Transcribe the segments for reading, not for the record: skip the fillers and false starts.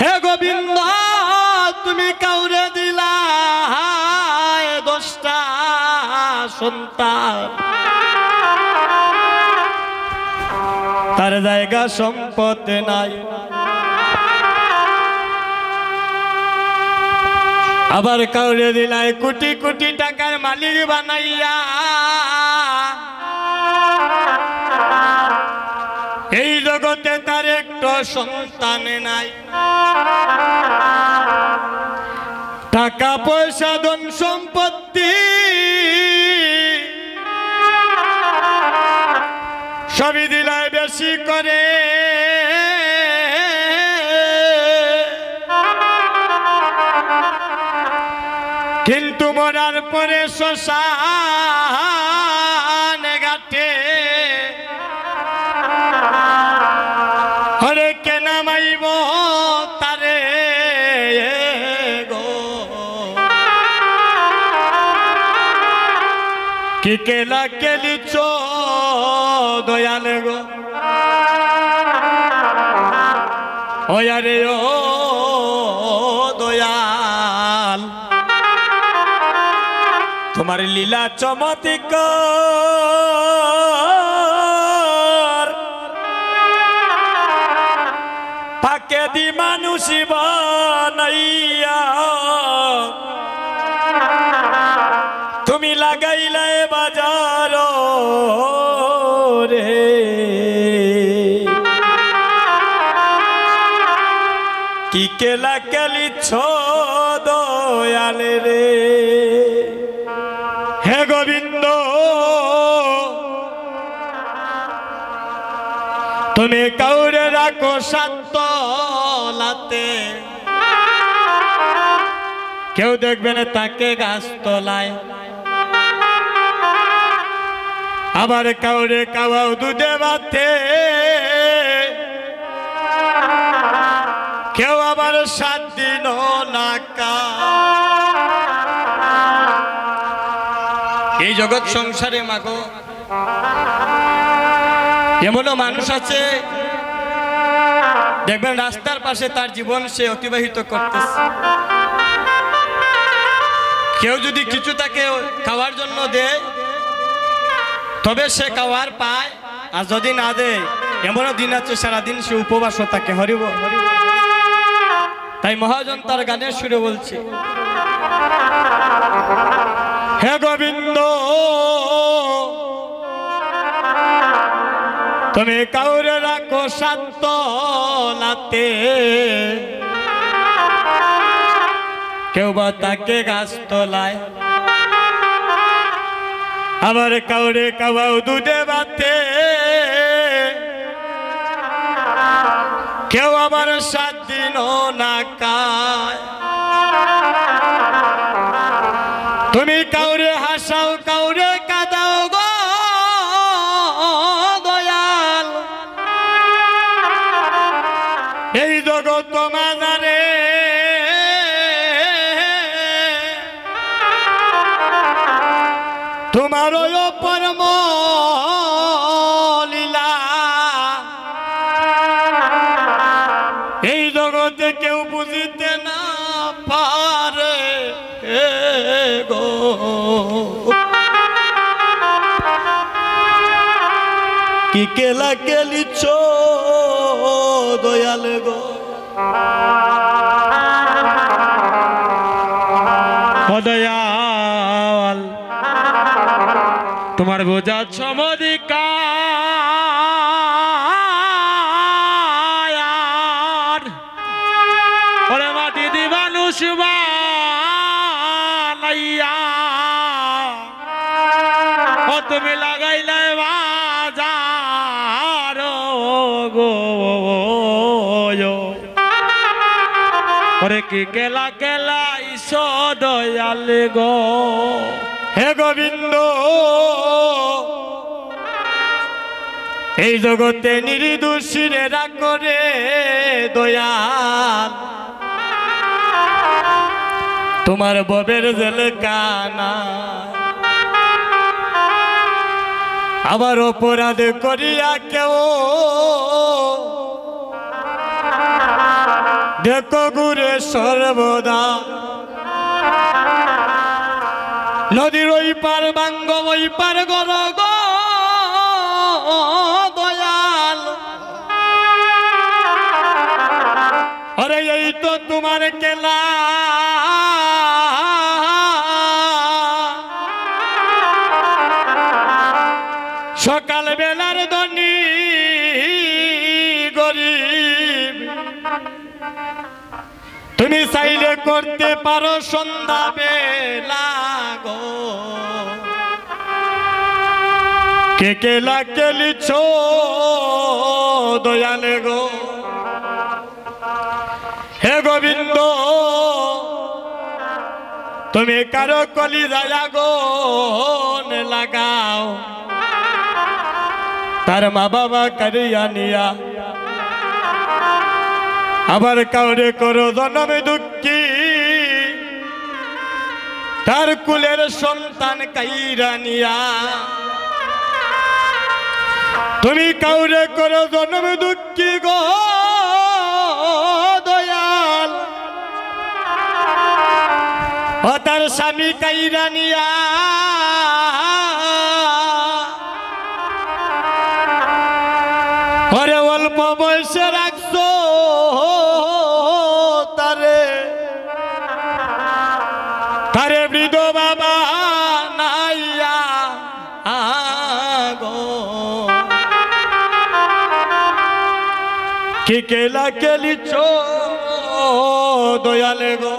হে গোবিন্দ তুমি কাউরে দিলা 10টা সন্তান, তার জায়গা সম্পদ নাই। আবার কাউরে দিলাই কোটি কোটি টাকার মালিক বানাইয়া, এই জগতে তার একটা সন্তান নাই। টাকা পয়সা ধন সম্পত্তি সবই দিলাই বেশি করে, কিন্তু মরার পরে শ্মশান ঘাটে হরে কে নামাইব তারে গো, কি কেলা কেলিছ দয়াল গো, ওয়ারে ও দয়াল তোমার লীলা চমৎকার, পাকে দি মানুষ বানাইয়া তুমি লাগাইলে বাজার রে, কি কেলা কেলিছ দয়াল রে। হে গোবিন্দ তুমি কাউরে রাখো শান্ত লাতে, কেউ দেখবে না তাকে গাছ তলায়। আবার কাউরে কাওয়াও দুধে ভাতে, কেউ আবার 7 দিন না খায়। এই জগৎ সংসারে মাগো এমনও মানুষ আছে দেখবেন রাস্তার পাশে তার জীবন সে অতিবাহিত করতেছে, কেউ যদি কিছু তাকে খাওয়ার জন্য দেয় তবে সে খাওয়ার পায়, আর যদি না দেয় এমনও দিন আছে সারাদিন সে উপবাস থাকে। হরিব তাই মহাজন তার গানের সুরে বলছে, হে গোবিন্দ তুমি কাউরে রাখো শান্ত লাতে, কেউ বা তাকে গাছ তলায়। আবার কাউরে কাওয়াও দুধে ভাতে, কেউ আবার 7 দিন না খায়। তুমি কাউরে হাসাও কাউরে কাঁদাও গো দয়াল, এই জগৎ মাঝারে তোমার পরম লীলা, এই জগতে কেউ বুঝিতে না পারে গো। কি কেলা কেলিছ দয়াল গো, দয়াল তোমার বোঝা চমৎকার, ওরে মাটি দি মানুষ বানাইয়া ও তুমি লাগাইলে বাজার গো, ওরে কি কেলা কেলা ইসো দয়াল গো। হে গোবিন্দ এই জগতে নির্দোষীরে রাখো রে দয়াল, তোমার ববের জেলখানা। আবার অপরাধ করিয়া কেউ দেখো ঘুরে সর্বদা নদীর ওই পার বাঙ্গ ওই পার গর গো দয়াল আরে এই তো তোমার কেলা সকাল বেলার ধনী গরিব তুমি চাইলে করতে পারো সন্ধ্যা বেলা গো কে কেলা কেলিছ দয়ালে গো হে গোবিন্দ তুমি কারো কলি যায় গো লাগাও তার মা বাবা কারিয়া নিয়া আবার কাউরে করো জনমে দুঃখী তার কুলের সন্তান কাইরা নিয়া তুমি কাউরে করো জনমে দুঃখী গো দয়াল ও তার স্বামী কাইরা নিয়া ওরে অল্প বয়সে রাখছো তারে বৃদ্ধ বাবা নাইয়া গো কি কেলা কেলিছ দয়ালে গো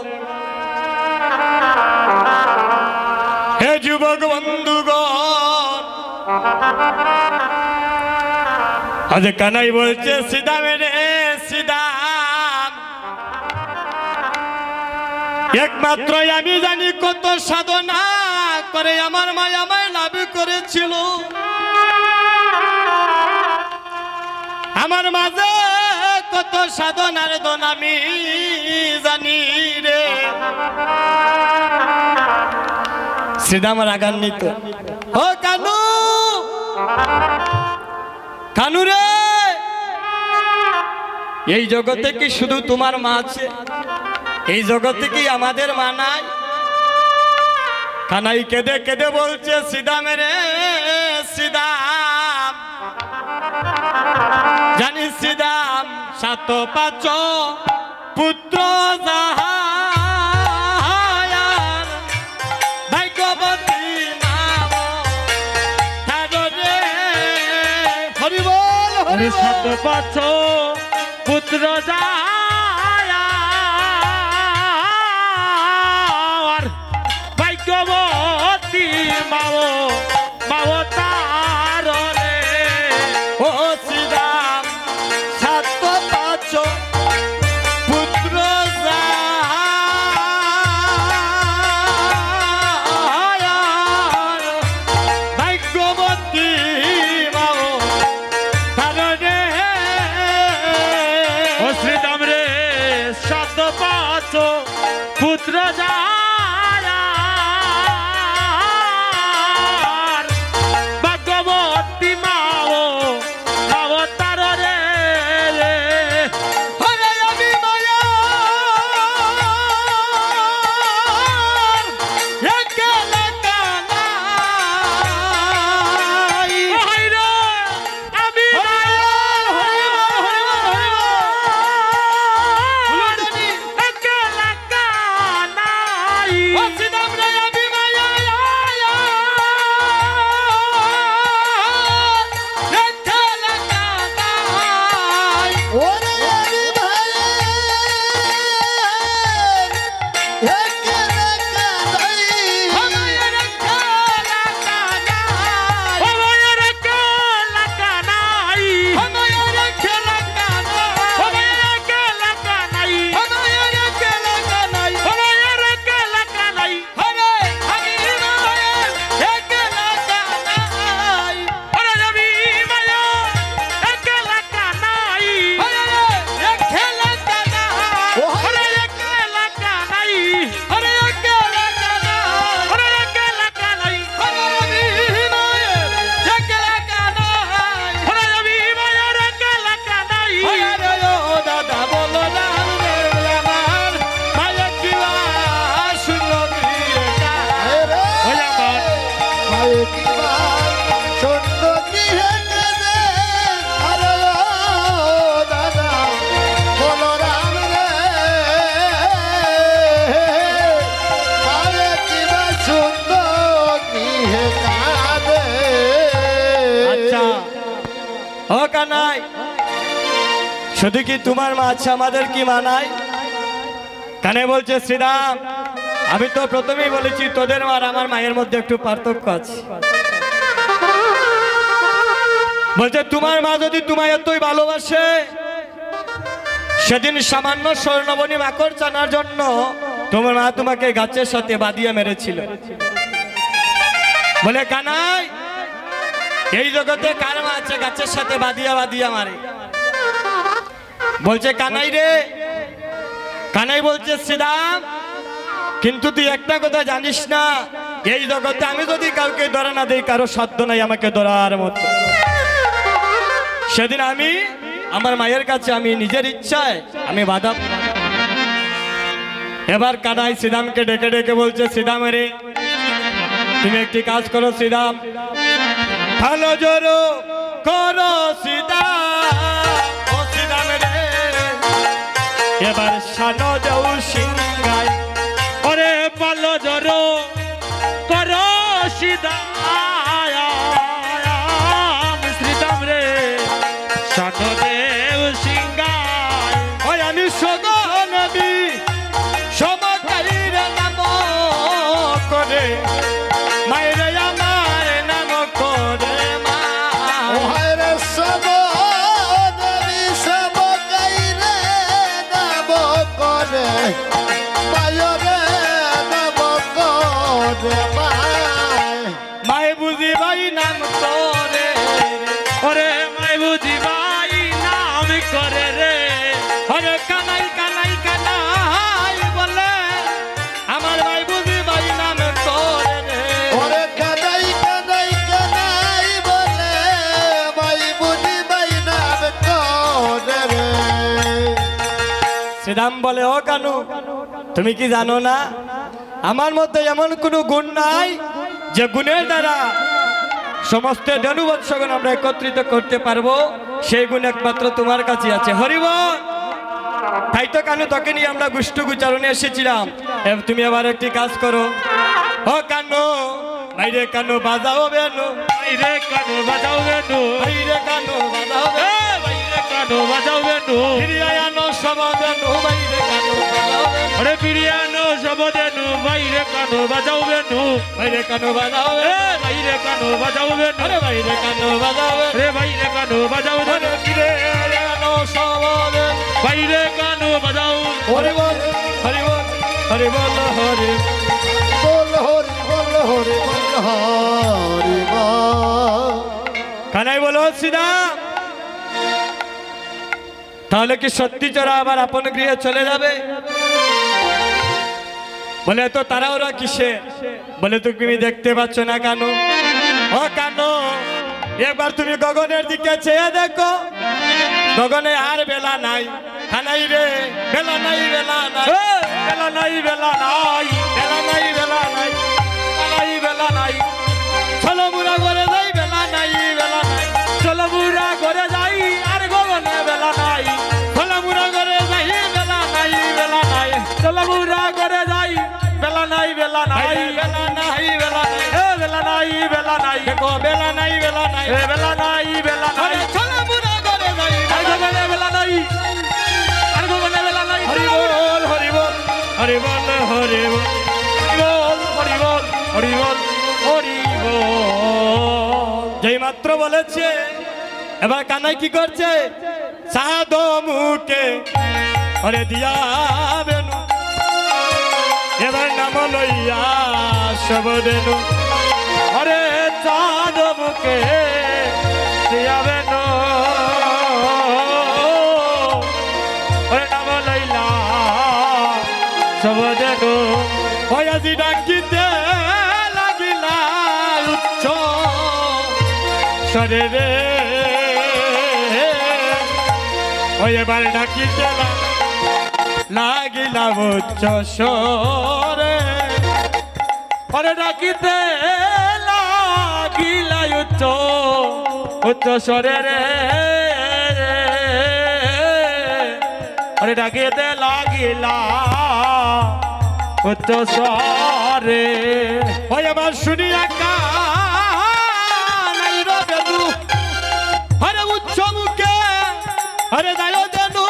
হে যুবক বন্ধুগণ আজ কানাই বলছে সিদা মেরে সিদা একমাত্র আমি জানি কত সাধনা করে আমার মা আমায় লাভ করেছিল আমার মাঝে কত সাধনার দন আমি জানি রে সিদা আমার রাগান্বিত ও কানু কানু রে এই জগতে কি শুধু তোমার মা আছে এই জগতে কি আমাদের মা নাই কানাই কেঁদে কেঁদে বলছে সিদা মেরে সিদাম জানি সিদাম সাত পাঁচ পুত্র যাহার ভাগ্যবতী নাম হরি বল হরি সাত পাঁচ পুত্র যাহার ভাগ্যবতী মাও মাও তার রে ও শ্রীরাম সাত পাঁচ পুত্র যাহার ভাগ্যবতী মাও তার রে ও শ্রীরাম রে সাত পাঁচ পুত্র যাহার ভাগ্যবতী মাও মাও তার রে হরে আমি মায়া একলা কানাই হইরে আমি মায়া একলা কানাই শুধু কি তোমার মা আছে, আমাদের কি মানায়? কানে বলছে শ্রীরাম, আমি তো প্রথমেই বলেছি তোদের মা আর আমার মায়ের মধ্যে একটু পার্থক্য আছে। বলছে তোমার মা যদি তোমায় এতই ভালোবাসে, সেদিন সামান্য স্বর্ণবনী মাকড় চানার জন্য তোমার মা তোমাকে গাছের সাথে বাঁধিয়ে মেরেছিল। বলে কানাই, এই জগতে কার মা আছে গাছের সাথে বাঁধিয়া বাঁধিয়া মারে? বলছে কানাই রে, কানাই বলছে শ্রীরাম, কিন্তু তুই একটা কথা জানিস না, এই জগতে আমি যদি কাউকে ধরা না দেই, কারো সাধ্য নাই আমাকে ধরার মতো। সেদিন আমি আমার মায়ের কাছে আমি নিজের ইচ্ছায় আমি বাধা। এবার কানাই শ্রীরামকে ডেকে ডেকে বলছে শ্রীরাম রে, তুমি একটি কাজ করো শ্রীরাম, ভালো জোরো করো শ্রীরাম, ও শ্রীরাম রে, এবার সানো যাও সিংহায়, ওরে ভালো জোরো করো শ্রীরাম, শ্রীরাম রে সানো দেও সিংহায়। ওই আমি সগনবী সমকারীর নাম করে, মায়ের আমার নাম করে মা। ওহারে সব নবী সব কাইরে নাম করে, মায়রে নাম করে মায়। মায়ে বুঝি ভাই নাম করে, ওরে মাই বুঝি ভাই নাম করে রে, ওরে কানাই কানাই কানাই বলে, আমার ভাই বুঝি ভাই নাম করে রে। ওরে কানাই কানাই কানাই বলে, মাই বুঝি মাই নাম করে রে। শ্রীরাম বলে ও কানু, তুমি কি জানো না আমার মধ্যে এমন কোনো গুণ নাই যে গুণের দ্বারা সমস্ত ধনুবৎসগণ আমরা একত্রিত করতে পারবো, সেই গুণ একমাত্র তোমার কাছে আছে। হরিবল। তাই তো কানু, তোকে নিয়ে আমরা গুষ্ঠ গুচারণে এসেছিলাম। তুমি আবার একটি কাজ করো, ও কানু, বাইরে কানু বাজাও বেনু, বাইরে কানো বাজাও বেনু, বাইরে কানু বাজাও বেনু, বাইরে কানো বাজাও বেনু, ফিরিয়ানো সমাধানু, বাইরে কানু বাজাও বেনু, ওরে বিরিয়ানো সবদেনু, বাইরে কানো বাজাও বেনু, বাইরে কানু বাজাও বেনু, বাইরে কানো বাজাও বেনু, আরে বাইরে কানু বাজাও বেনু, রে বাইরে কানো বাজাও বেনু, ফিরিয়ানো সমাধানু। বাইরে কানো বাজাও। হরিবল হরিবল হরিবল হরি। বল হরি বল হরি বল হরি বল। কানাই বলো সিদা, তাহলে কি সত্যি চোরা আবার আপন গৃহে চলে যাবে? বলে তো তারা ওরা কিসে? বলে তুমি দেখতে পাচ্ছ না কানু? ও কানু, একবার তুমি গগনের দিকে চেয়ে দেখো, গগনে আর বেলা নাই। কানাই রে, বেলা নাই বেলা নাই, বেলা নাই বেলা নাই, বেলা নাই বেলা নাই, নাই বেলা নাই, চলো মুরা করে যাই, বেলা নাই বেলা নাই, চলো বুড়া করে যাই, আর গগনে বেলা নাই, চলো মুরা করে যাই, বেলা নাই বেলা নাই, চলো বুড়া করে যাই, বেলা নাই বেলা নাই, বেলা নাই বেলা নাই, এ বেলা নাই বেলা নাই, দেখো বেলা নাই বেলা নাই, এ বেলা নাই বেলা নাই, চলো মুরা করে যাই, আর গগনে বেলা নাই, আর গগনে বেলা নাই। হরিবল হরিবল হরিবল হরিবল হরিবল হরিবল হরিবল। যেই মাত্র বলেছে, এবার কানাই কি করছে? সাদ মুখে হরে দিয়া বেনু, এবার নাম লইয়া সব দেনু, হরে চাঁদ মুখে দিয়াবে নো, হরে নাম লইলা সব দেনু, ওই আজি ডাকিতে লাগিলা উচ্চ স্বরে রে, ওই এবার ডাকিতে লাগিলা উচ্চ স্বরে, হরে ডাকিতে লাগিলা উচ্চ উচ্চ স্বরে রে, হরে ডাকিতে লাগিলা উচ্চ স্বরে, ওই এবার শুনিয়া কানাই রে বেনু, হরে উচ্চ মুখে হরে দায় দেনু,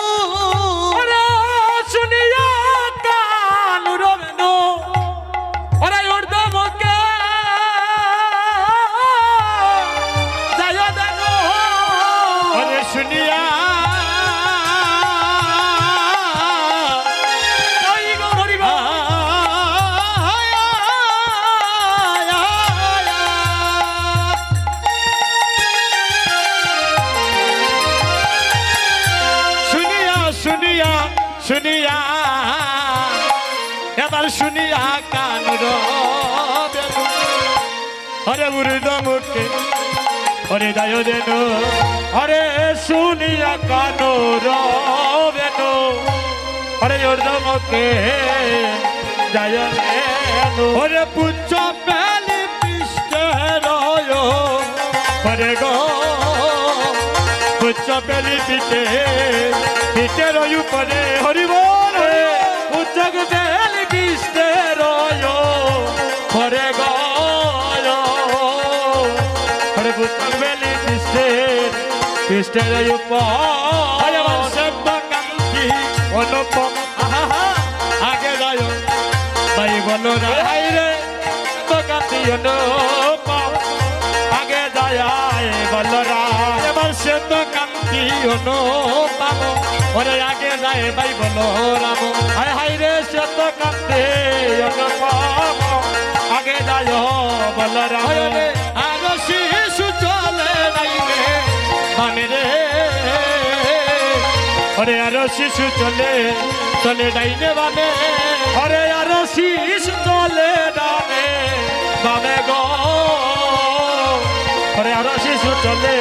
এবার শুনিয়া কান রবেনু ওরে উর্দ মুখে ওরে দায় দেন আরে শুনিয়া কানো রবেনো আরে উর্দমকে যায় ওরে পুচ্ছ পেলি পৃষ্ঠে রয় ওরে গো পুচ্ছ পেলি পিঠে পিঠে রয় পরে হরিব উচ্চক বেলি বিষ্ণে রয় পরে গয় আরে উচ্চক বেলি বিষ্ণে বিষ্ণে রয় আমার সেব্য কান্তি অনুপম আহা আগে যায় ভাই বলো না রে কান্তি অনুপম আগে যায় বলরা এবার সে তো কান্তি অনুপম ওরে আগে যায় ভাই বলো রাম হায় হায় রে সত কান্তি অনুপম আগে যায় বলরা রে আর শিশু চলে নাই রে মানে রে ওরে আর শিশু চলে চলে ডাইনে বামে আরে আর শীষ চলে ডানে বামে গো আরে আর শিশু চলে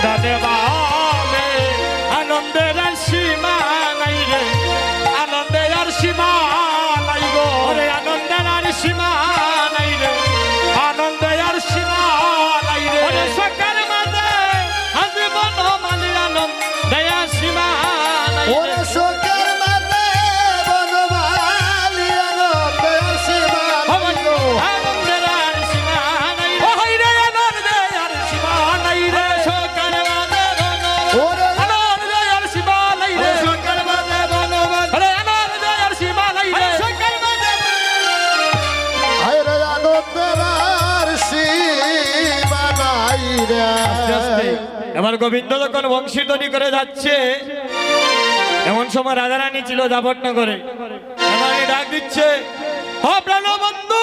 ডানে বামে আনন্দের আর সীমা নাই রে আনন্দে আর সীমা নাই গো ওরে আনন্দের আর সীমা নাই রে আনন্দে আর সীমা নাই রে ওরে সকার মাঝে আজি বন মানে আনন্দ দয়া সীমা নাই রে ওরে শোকের মাঝে বনমালী আনন্দে সীমা নাই গো। আনন্দের আর সীমা নাই ও রে হায় রে আনন্দে আর সীমা নাই রে সকার মাঝে বন ওরে আনন্দে আর সীমা নাই রে সকার মাঝে বনবান আরে আনন্দে আর সীমা নাই রে সকার মাঝে হায়রে আনন্দের আর সীমা নাই রে। আস্তে আস্তে এবার গোবিন্দ যখন বংশীধ্বনি করে যাচ্ছে এমন সময় রাধারানী ছিল জাফরনগরে রাধারানী ডাক দিচ্ছে ও প্রাণবন্ধু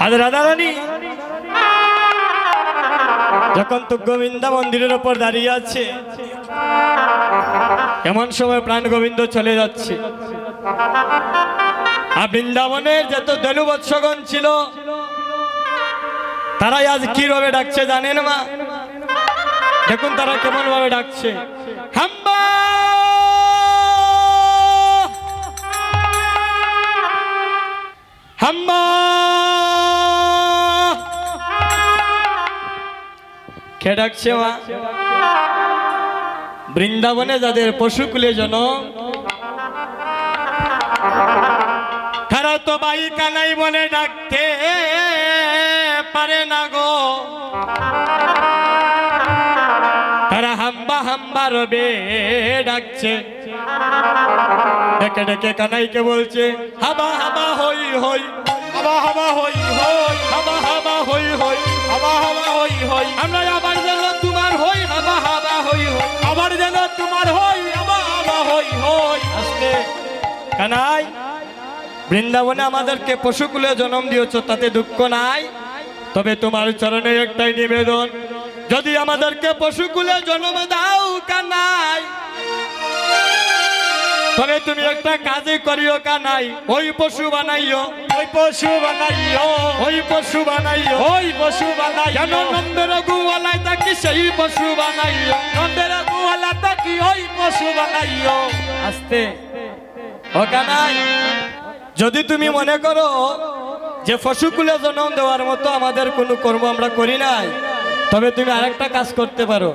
আজ রাধারানী যখন তো গোবিন্দ মন্দিরের উপর দাঁড়িয়ে আছে এমন সময় প্রাণ গোবিন্দ চলে যাচ্ছে আর বৃন্দাবনের যত ধনুবৎসগণ ছিল তারাই আজ কিভাবে ডাকছে জানেন মা দেখুন তারা কেমন ভাবে ডাকছে হাম্বা হাম্বা কে ডাকছে মা বৃন্দাবনে যাদের পশুকুলে জনম তারা তো বাই কানাই বলে ডাকতে পারে না গো তারা হাম্বা হাম্বা রবে ডাকছে ডেকে ডেকে কানাইকে বলছে হাবা হাবা হই হই হাবা হাবা হই হই হাবা হাবা হই হই হাবা হাবা হই হই আমরা আবার যেন তোমার হই হাবা হাবা হই হই আবার যেন তোমার হই হাবা হাবা হই হই আস্তে কানাই বৃন্দাবনে আমাদেরকে পশুকুলে জন্ম দিয়েছ তাতে দুঃখ নাই তবে তোমার চরণে একটাই নিবেদন যদি আমাদেরকে পশুকুলে জন্ম দাও কানাই তবে তুমি একটা কাজে করিও কানাই ওই পশু বানাইও ওই পশু বানাইও ওই পশু বানাইও ওই পশু বানাইও কেন নন্দের গুয়ালাই তাকি সেই পশু বানাইও নন্দের গোয়ালা তাকি ওই পশু বানাইও আস্তে ও কানাই যদি তুমি মনে করো যে পশুকুলে জন্ম দেওয়ার মতো আমাদের কোনো কর্ম আমরা করি নাই তবে তুমি আরেকটা কাজ করতে পারো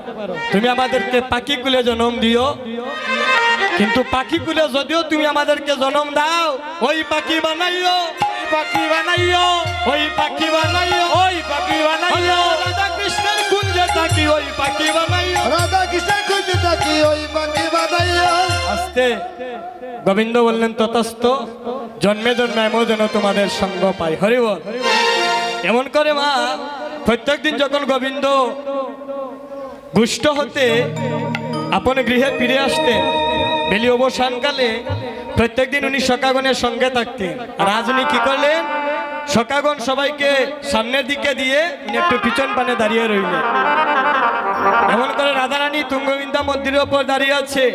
তুমি আমাদেরকে পাখি কুলে জন্ম দিও কিন্তু পাখি কুলে যদিও তুমি আমাদেরকে জন্ম দাও ওই পাখি বানাইও ওই পাখি বানাইও ওই পাখি বানাইও ওই পাখি বানাইও রাধা কৃষ্ণের কুঞ্জে থাকি ওই পাখি বানাইও রাধা কৃষ্ণ খুঁজে থাকি ওই পাখি বানাইও। আস্তে গোবিন্দ বললেন ততস্থ জন্মে জন্মে এমন যেন তোমাদের সঙ্গ পাই হরি বল এমন করে মা প্রত্যেক দিন যখন গোবিন্দ গুষ্ট হতে আপন গৃহে ফিরে আসতেন বেলি অবসানকালে প্রত্যেক দিন উনি সখাগণের সঙ্গে থাকতেন আর আজ উনি কি করলেন সখাগণ সবাইকে সামনের দিকে দিয়ে উনি একটু পিছন পানে দাঁড়িয়ে রইলেন এমন করে রাধারানী তুঙ্গবিন্দা মন্দিরের ওপর দাঁড়িয়ে আছে,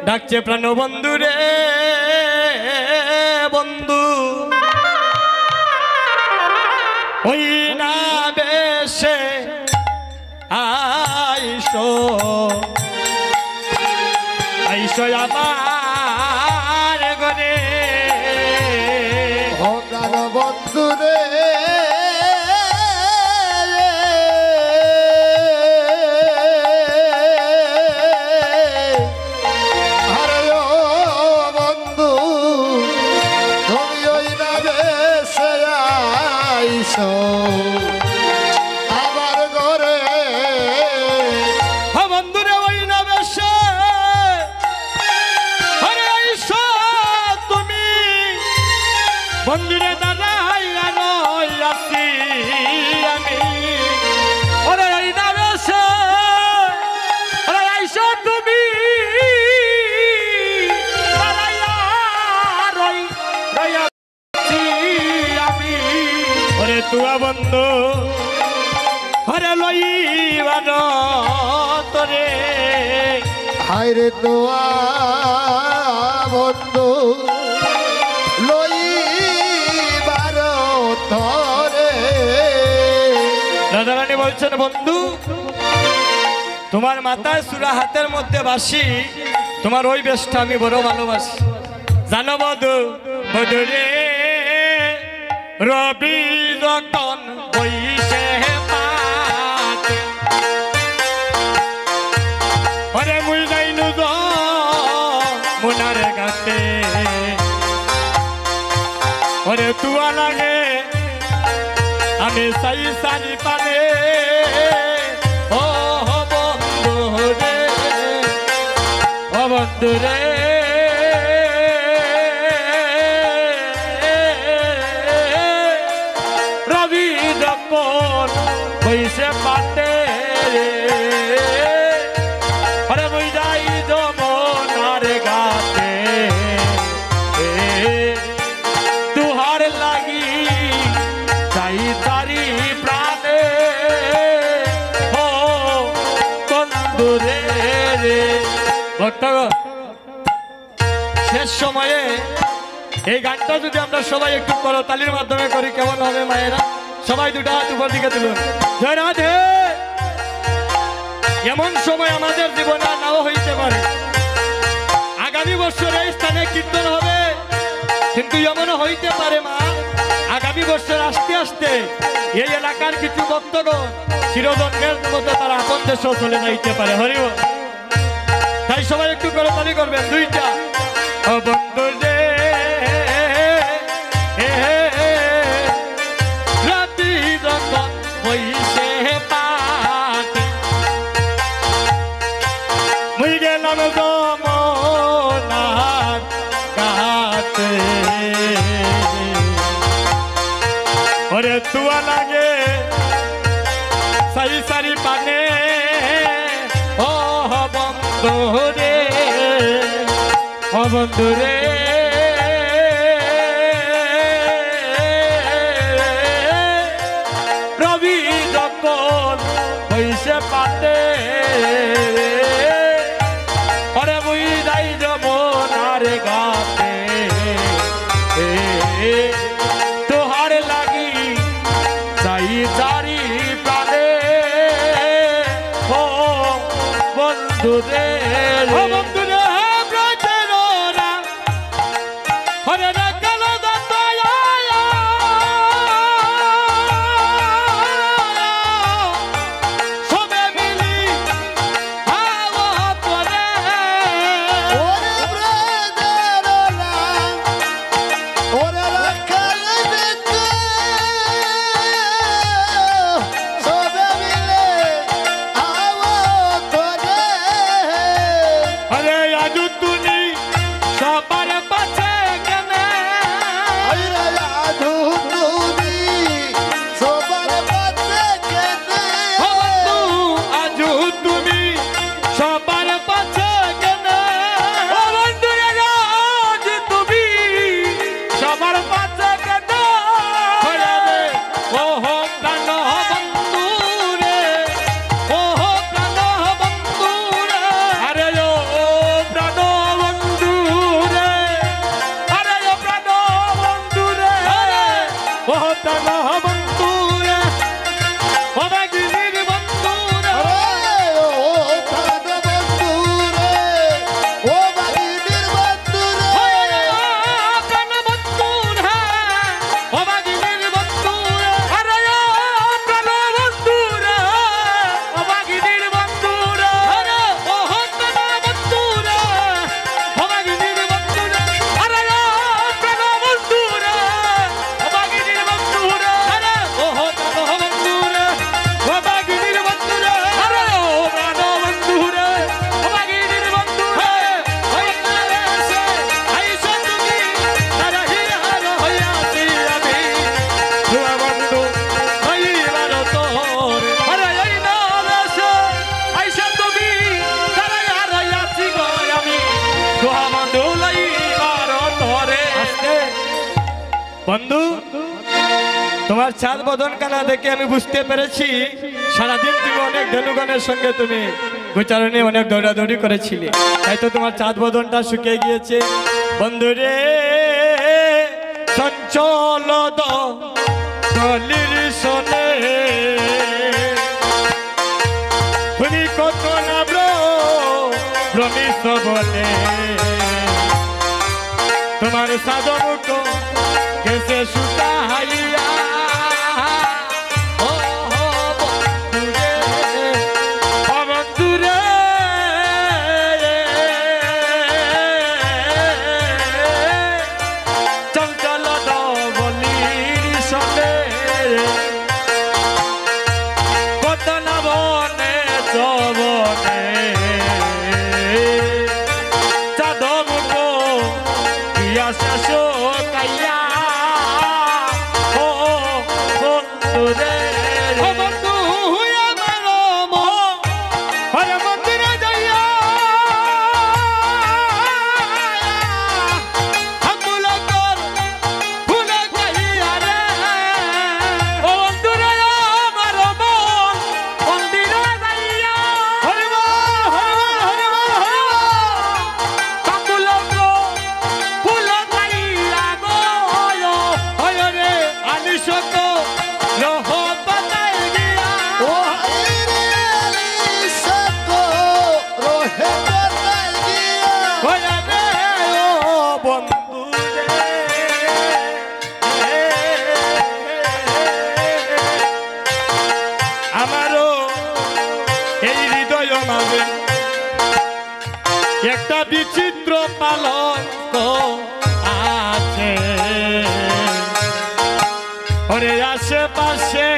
ডাকছে প্রাণ বন্ধু রে বন্ধু, ওই না বেশে আইসো আইসো আমার ঘরে। ও প্রাণ বন্ধু রে আরে ও বন্ধু তুমি ওই না দেশে আইসো আমার ঘরে। ও বন্ধুরে ওই না বেশে আরে আইসো তুমি, মন্দিরে দাঁড়াই আছি আমি। ওরে ওই না বেশে আরে আইসো তুমি, দাঁড়াইয়া রইয়াছি আমি। ওরে তুয়া বন্ধু হরে লইবার তোরে, হায় রে তোয়া বন্ধু লইবার তরে। রাধারানী বলছেন বন্ধু তোমার মাথায় সুরা হাতের মধ্যে বাসি, তোমার ওই বেশটা আমি বড় ভালোবাসি। জানো বধু বধু রে রবি যখন বইসে পাতে, ওরে মুই যাইনু মুনারে গাতে, ওরে তুয়া লাগে আমি সাই সারি পানে। ও বন্ধু রে ও বন্ধু রে রবি যখন বইসে পাতে, আরে বই যাই যমনার গাতে, তুহার লাগি যাই তারি প্রাণে। ও বন্ধু রে ভক্তগণ, শেষ সময়ে এই গানটা যদি আমরা সবাই একটু করতালির মাধ্যমে করি কেমন হবে মায়েরা? সবাই দুটো হাত উপর দিকে তুলুন। জয় রাধে। এমন সময় আমাদের জীবনে আর নাও হইতে পারে, আগামী বছর এই স্থানে কীর্তন হবে, কিন্তু এমনও হইতে পারে মা আগামী বছর আসতে আসতে এই এলাকার কিছু ভক্তগণ চিরজন্মের মধ্যে তারা আপন দেশেও চলে যাইতে পারে। হরিব, তাই সবাই একটু করতালি করবেন দুইটা। ও বন্ধু রে রাতি যখন হইছে পাতে, মুই গেলাম যমনার ঘাটে, ওরে তুয়া লাগে সাই সারি পানে। ও বন্ধু রে ও বন্ধু রে রবি যখন হইছে পাতে, ওরে মুই যাই যমনার গাতে, তোহার লাগি যাই চারি প্রাণে। ও বন্ধু রে ও বন্ধু রে ব্রজের রাম হরে রে কাল দত্তয়া, সবে মিলি হাওয়া পরে। ওরে ব্রাদার নাম ওরে রাখাল বেতে সবে মিলে আওয়া তোরে। আরে আজু তুমি সবার পাছে কেনে, আইরা আধু তুমি সবার পাশে কেনে। ও বন্ধু আজু তুমি সবার পাছে কেনে। ও বন্ধু আজ তুমি সবার পাছে কেনে। ওরে রে ও প্রাণ বন্ধু রে, ও প্রাণ তোহা বন্ধু লইবার তরে বন্ধু, তোমার চাঁদ বদন কানা দেখে আমি বুঝতে পেরেছি সারাদিন তুমি অনেক ধনুগণের সঙ্গে তুমি গোচারণে অনেক দৌড়াদৌড়ি করেছিলে, তাই তো তোমার চাঁদ বদনটা শুকিয়ে গিয়েছে। বন্ধু রে, চঞ্চল দলির শোনে তুমি কত না ভ্রমিস বলে তোমার সাদা মুখ কেসে সুতা হাইয়া একটা বিচিত্র পালঙ্ক আছে, ওরে আশেপাশে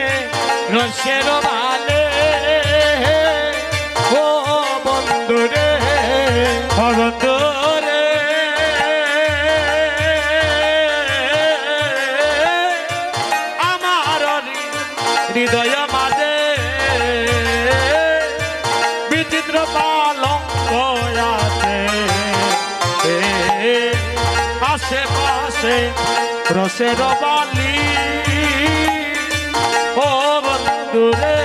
রসের বালে ও বন্ধু রে, বন্ধু রে আমার হৃদয় মাঝে বিচিত্র পালঙ্ক আছে, আশেপাশে রসের বালি ও বন্ধু রে।